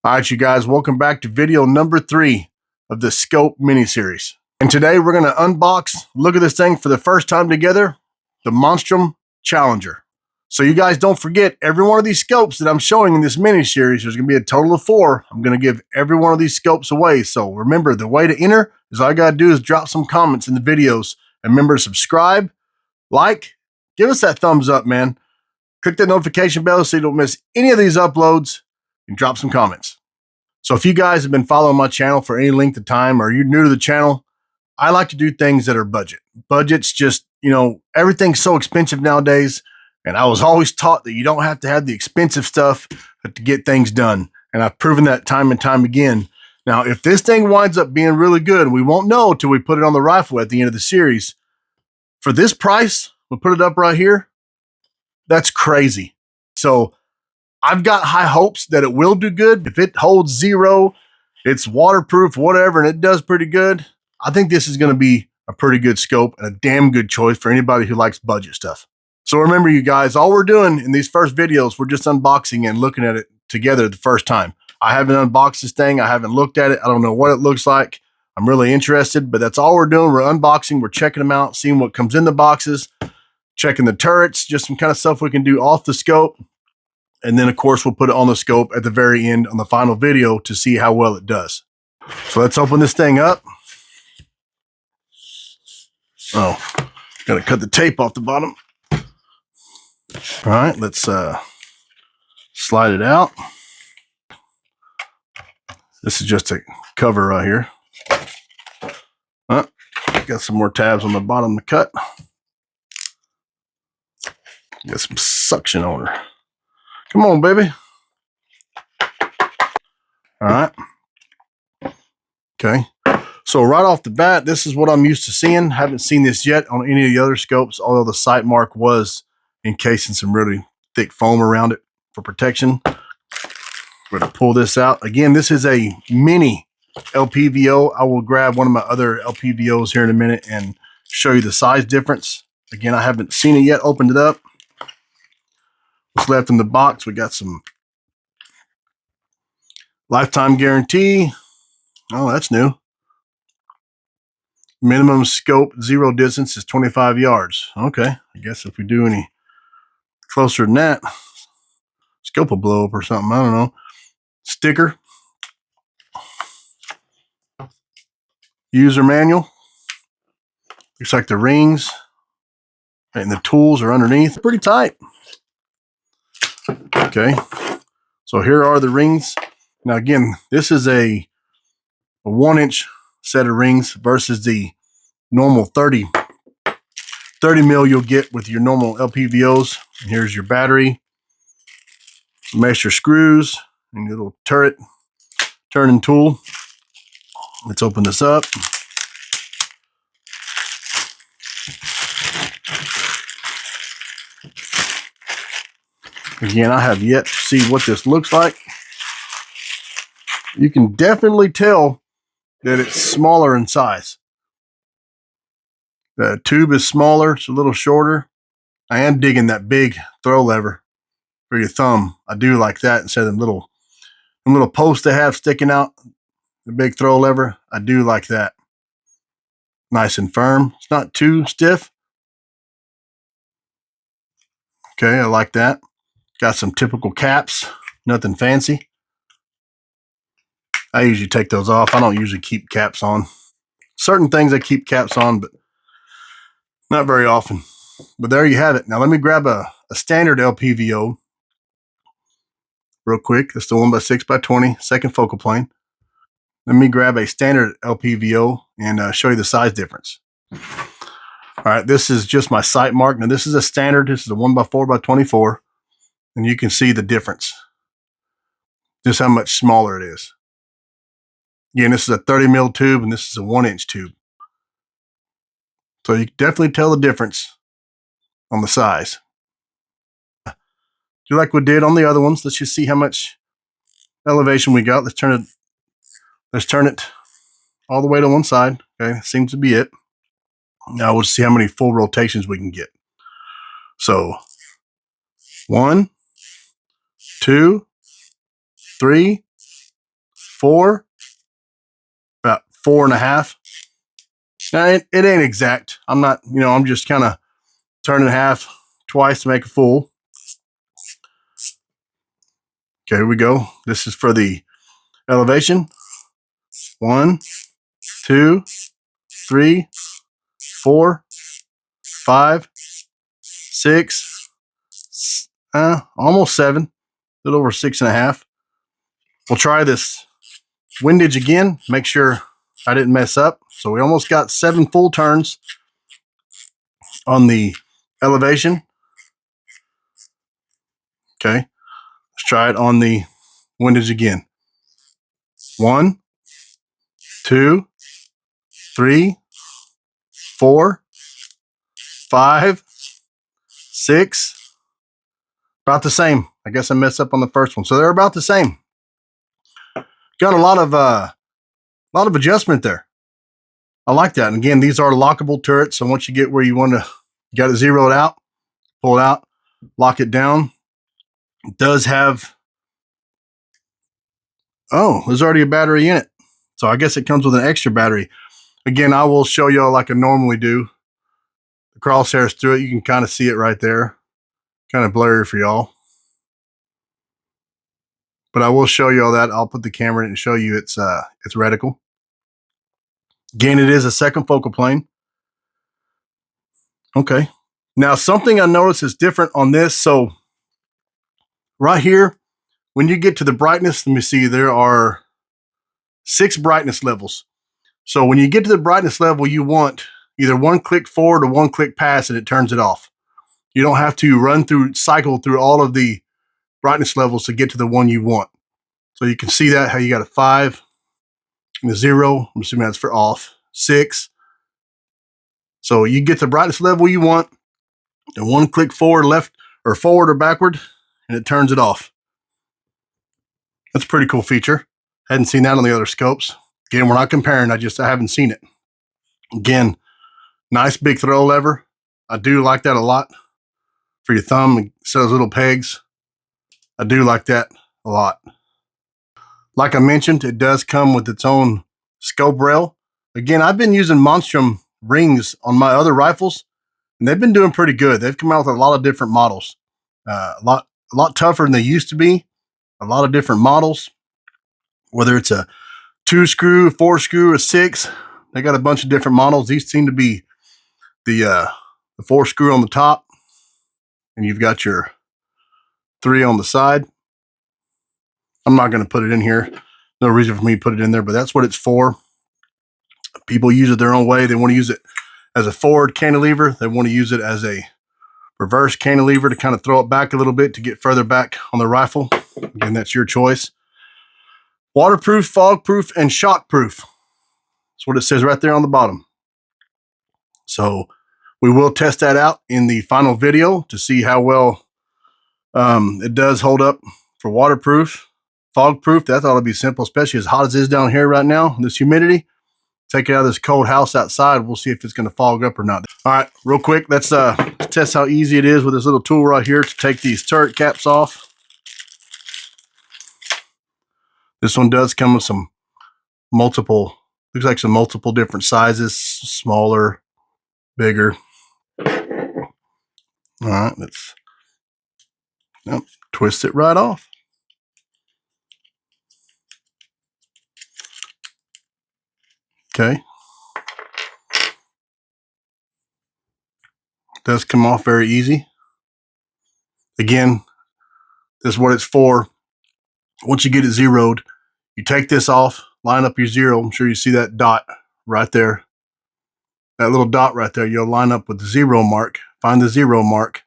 All right, you guys, welcome back to video number 3 of the Scope mini-series. And today we're going to unbox, look at this thing for the first time together, the Monstrum Challenger. So you guys don't forget, every one of these scopes that I'm showing in this mini-series, there's going to be a total of 4. I'm going to give every one of these scopes away. So remember, the way to enter is all you got to do is drop some comments in the videos. And remember to subscribe, like, give us that thumbs up, man. Click that notification bell so you don't miss any of these uploads, and drop some comments. So if you guys have been following my channel for any length of time or you're new to the channel, I like to do things that are budget. Budget's just, everything's so expensive nowadays. And I was always taught that you don't have to have the expensive stuff to get things done. And I've proven that time and time again. Now, if this thing winds up being really good, we won't know until we put it on the rifle at the end of the series. For this price, we'll put it up right here. That's crazy. So I've got high hopes that it will do good. If it holds 0, it's waterproof, whatever, and it does pretty good, I think this is going to be a pretty good scope and a damn good choice for anybody who likes budget stuff. So remember, you guys, all we're doing in these first videos, we're just unboxing and looking at it together the first time. I haven't unboxed this thing. I haven't looked at it. I don't know what it looks like. I'm really interested, but that's all we're doing. We're unboxing. We're checking them out, seeing what comes in the boxes, checking the turrets, just some kind of stuff we can do off the scope. And then, of course, we'll put it on the scope at the very end on the final video to see how well it does. So let's open this thing up. Oh, got to cut the tape off the bottom. All right, let's slide it out. This is just a cover right here. Got some more tabs on the bottom to cut. Got some suction on her. Come on, baby. All right. Okay. So right off the bat, this is what I'm used to seeing. Haven't seen this yet on any of the other scopes, although the sight mark was encased in some really thick foam around it for protection. We're going to pull this out. Again, this is a mini LPVO. I will grab one of my other LPVOs here in a minute and show you the size difference. Again, I haven't seen it yet. Opened it up. What's left in the box? We got some lifetime guarantee. Oh, that's new. Minimum scope zero distance is 25 yards. Okay, I guess if we do any closer than that, scope will blow up or something. I don't know. Sticker. User manual. Looks like the rings and the tools are underneath. Pretty tight. Okay, so here are the rings. Now again, this is a 1-inch set of rings versus the normal 30 mil you'll get with your normal LPVOs. And here's your battery, some extra screws, and your little turret turning tool. Let's open this up. Again, I have yet to see what this looks like. You can definitely tell that it's smaller in size. The tube is smaller, it's a little shorter. I am digging that big throw lever for your thumb. I do like that instead of them little posts they have sticking out. The big throw lever, I do like that. Nice and firm. It's not too stiff. Okay, I like that. Got some typical caps, nothing fancy. I usually take those off. I don't usually keep caps on. Certain things I keep caps on, but not very often. But there you have it. Now let me grab a standard LPVO real quick. It's the 1x6x20 second focal plane. Let me grab a standard LPVO and show you the size difference. All right, this is just my sight mark. Now this is a standard. This is a 1x4x24. And you can see the difference. Just how much smaller it is. Again, this is a 30 mil tube and this is a 1-inch tube. So you can definitely tell the difference on the size. Do like we did on the other ones. Let's just see how much elevation we got. Let's turn it all the way to one side. Okay, seems to be it. Now we'll see how many full rotations we can get. So 1, 2, 3, 4, about 4.5. Now, it ain't exact. I'm not, I'm just kind of turning it half twice to make a full. Okay, here we go. This is for the elevation. 1, 2, 3, 4, 5, 6, almost 7, a little over 6.5. We'll try this windage again, make sure I didn't mess up. So we almost got 7 full turns on the elevation. Okay, let's try it on the windage again. 1, 2, 3, 4, 5, 6. About the same. I guess I messed up on the first one. So they're about the same. Got a lot of adjustment there. I like that. And again, these are lockable turrets. So once you get where you want to, you got it zeroed out, pull it out, lock it down. It does have, oh, there's already a battery in it. So I guess it comes with an extra battery. Again, I will show y'all like I normally do. The crosshairs through it. You can kind of see it right there. Kind of blurry for y'all. But I will show you all that. I'll put the camera in and show you its reticle. Again, it is a second focal plane. Okay. Now, something I noticed is different on this. So right here, when you get to the brightness, let me see, there are 6 brightness levels. So when you get to the brightness level, you want either 1 click forward or 1 click past and it turns it off. You don't have to cycle through all of the brightness levels to get to the one you want. So you can see that, how you got a 5 and a 0. I'm assuming that's for off. 6. So you get the brightness level you want and 1 click forward, left, or forward or backward, and it turns it off. That's a pretty cool feature. Hadn't seen that on the other scopes. Again, we're not comparing. I haven't seen it. Again, nice big throw lever. I do like that a lot for your thumb instead of those little pegs. I do like that a lot. Like I mentioned, it does come with its own scope rail. Again, I've been using Monstrum rings on my other rifles, and they've been doing pretty good. They've come out with a lot of different models. A lot tougher than they used to be. A lot of different models, whether it's a 2 screw, 4 screw, or 6. They got a bunch of different models. These seem to be the 4 screw on the top, and you've got your 3 on the side. I'm not going to put it in here. No reason for me to put it in there, but that's what it's for. People use it their own way. They want to use it as a forward cantilever. They want to use it as a reverse cantilever to kind of throw it back a little bit to get further back on the rifle. Again, that's your choice. Waterproof, fog-proof, and shock-proof. That's what it says right there on the bottom. So we will test that out in the final video to see how well it does hold up for waterproof. Fog-proof, that ought to be simple, especially as hot as it is down here right now, this humidity. Take it out of this cold house outside. We'll see if it's going to fog up or not. All right, real quick, let's test how easy it is with this little tool right here to take these turret caps off. This one does come with some multiple, looks like some multiple different sizes, smaller, bigger. All right, let's twist it right off. Okay. Does come off very easy. Again, this is what it's for. Once you get it zeroed, you take this off, line up your 0. I'm sure you see that dot right there. That little dot right there, you'll line up with the 0 mark. Find the 0 mark,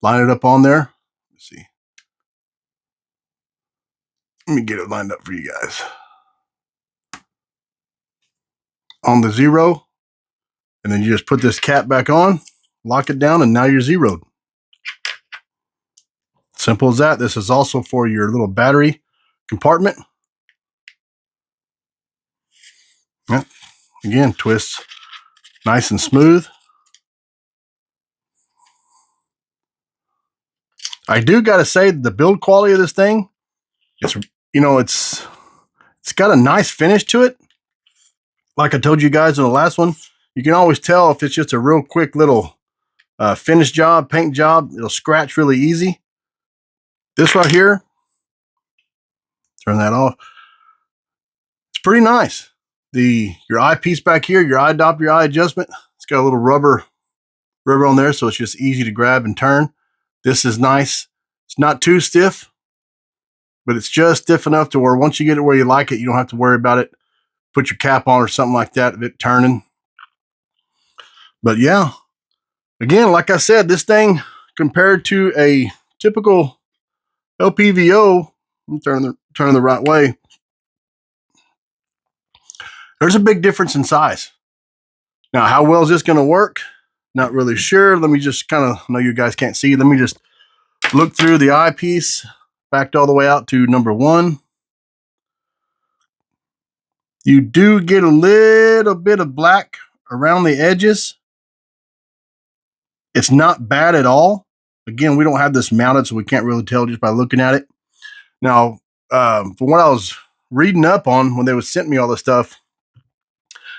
line it up on there. Let's see. Let me get it lined up for you guys. On the 0, and then you just put this cap back on, lock it down, and now you're zeroed. Simple as that. This is also for your little battery compartment. Yep. Again, twists nice and smooth. I do got to say the build quality of this thing, it's It's got a nice finish to it. Like I told you guys in the last one, you can always tell if it's just a real quick little finish job, paint job. It'll scratch really easy. This right here, turn that off. It's pretty nice. Your eyepiece back here, your eye adapter, your eye adjustment, it's got a little rubber on there, so it's just easy to grab and turn. This is nice. It's not too stiff, but it's just stiff enough to where once you get it where you like it, you don't have to worry about it. Put your cap on or something like that of it turning. But yeah, again, like I said, this thing compared to a typical LPVO, I'm turning the right way. There's a big difference in size. Now, how well is this going to work? Not really sure. Let me just kind of, I know you guys can't see. Let me just look through the eyepiece, backed all the way out to number 1. You do get a little bit of black around the edges. It's not bad at all. Again, we don't have this mounted, so we can't really tell just by looking at it. Now, from what I was reading up on when they was sent me all this stuff,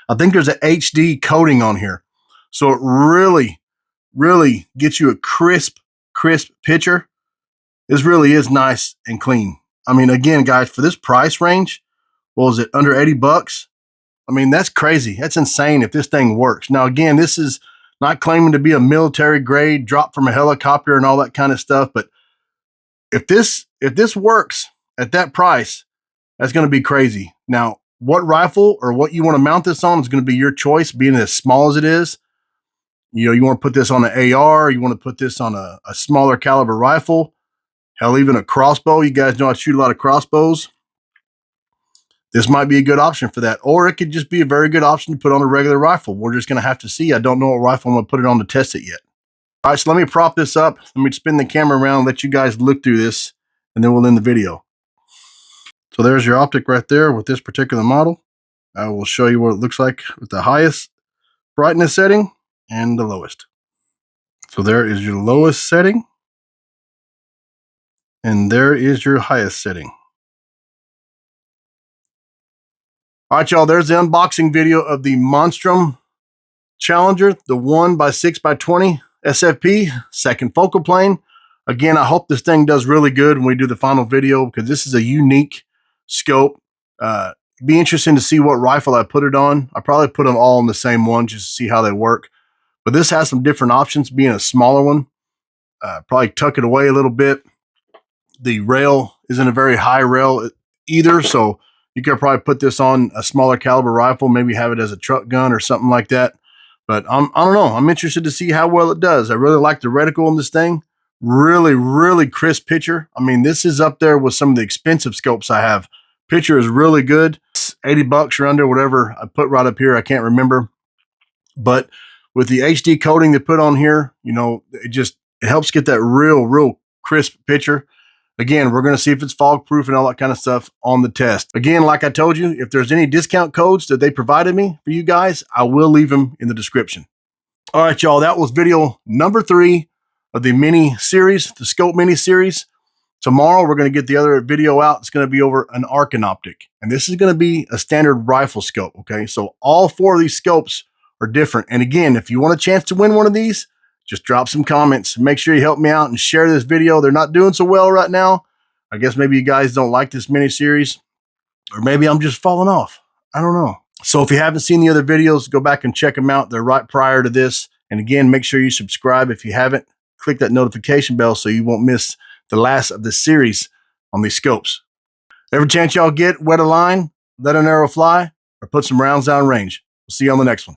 I think there's an HD coating on here. So it really, really gets you a crisp picture. This really is nice and clean. I mean, again, guys, for this price range, what was it, under 80 bucks? I mean, that's crazy. That's insane if this thing works. Now, again, this is not claiming to be a military grade drop from a helicopter and all that kind of stuff. But if this works at that price, that's going to be crazy. Now, what rifle or what you want to mount this on is going to be your choice, being as small as it is. You know, you want to put this on an AR, you want to put this on a smaller caliber rifle, hell, even a crossbow. You guys know I shoot a lot of crossbows. This might be a good option for that. Or it could just be a very good option to put on a regular rifle. We're just going to have to see. I don't know what rifle I'm going to put it on to test it yet. All right, so let me prop this up. Let me spin the camera around and let you guys look through this, and then we'll end the video. So there's your optic right there with this particular model. I will show you what it looks like with the highest brightness setting and the lowest. So there is your lowest setting, and there is your highest setting. All right, y'all, there's the unboxing video of the Monstrum Challenger, the 1x6x20 SFP, second focal plane. Again, I hope this thing does really good when we do the final video, because this is a unique scope. Be interesting to see what rifle I put it on. I probably put them all in the same one just to see how they work. But this has some different options, being a smaller one. Probably tuck it away a little bit. The rail isn't a very high rail either, so you could probably put this on a smaller caliber rifle, maybe have it as a truck gun or something like that. But I don't know. I'm interested to see how well it does. I really like the reticle on this thing. Really, really crisp picture. I mean, this is up there with some of the expensive scopes I have. Picture is really good. It's 80 bucks or under, whatever I put right up here. I can't remember. But with the HD coating they put on here, you know, it helps get that real crisp picture. Again, we're going to see if it's fog proof and all that kind of stuff on the test. Again, like I told you, if there's any discount codes that they provided me for you guys, I will leave them in the description. All right, y'all, that was video number 3 of the mini series, the scope mini series. Tomorrow, we're going to get the other video out. It's going to be over an Arkin optic. And this is going to be a standard rifle scope, okay? So all 4 of these scopes are different. And again, if you want a chance to win one of these, just drop some comments. Make sure you help me out and share this video. They're not doing so well right now. I guess maybe you guys don't like this mini series, or maybe I'm just falling off. I don't know. So if you haven't seen the other videos, go back and check them out. They're right prior to this. And again, make sure you subscribe if you haven't. Click that notification bell so you won't miss the last of the series on these scopes. Every chance y'all get, wet a line, let an arrow fly, or put some rounds down range. We'll see you on the next one.